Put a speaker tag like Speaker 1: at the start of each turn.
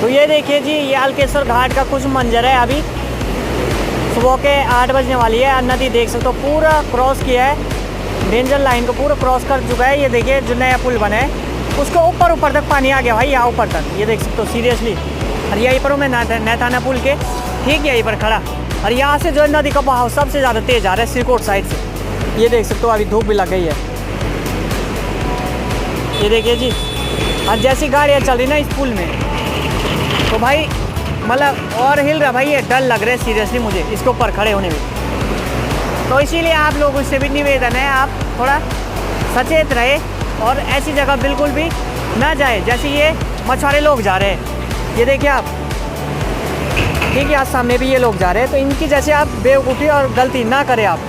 Speaker 1: तो ये देखिए जी, ये अलकेश्वर घाट का कुछ मंजर है। अभी सुबह के 8 बजने वाली है। नदी देख सकते हो पूरा क्रॉस किया है, डेंजर लाइन को पूरा क्रॉस कर चुका है। ये देखिए जो नया पुल बना है उसके ऊपर तक पानी आ गया भाई, यहाँ ऊपर तक ये देख सकते हो सीरियसली। और यहीं पर हूँ मैं नैताना पुल के ठीक यहीं पर खड़ा। और यहाँ से जो है नदी का बहाव सबसे ज़्यादा तेज़ आ रहा है सिरकोट साइड से। ये देख सकते हो अभी धूप भी लग गई है। ये देखिए जी, और जैसी गाड़ियाँ चल रही ना इस पुल में तो भाई मतलब और हिल रहा भाई, ये डर लग रहा है सीरियसली मुझे इसके ऊपर खड़े होने में। तो इसीलिए आप लोगों से भी निवेदन है, आप थोड़ा सचेत रहे और ऐसी जगह बिल्कुल भी ना जाए जैसे ये मछुआरे लोग जा रहे हैं। ये देखिए आप, ठीक है, आज सामने भी ये लोग जा रहे हैं। तो इनकी जैसे आप बेवकूफ़ी और गलती ना करें आप।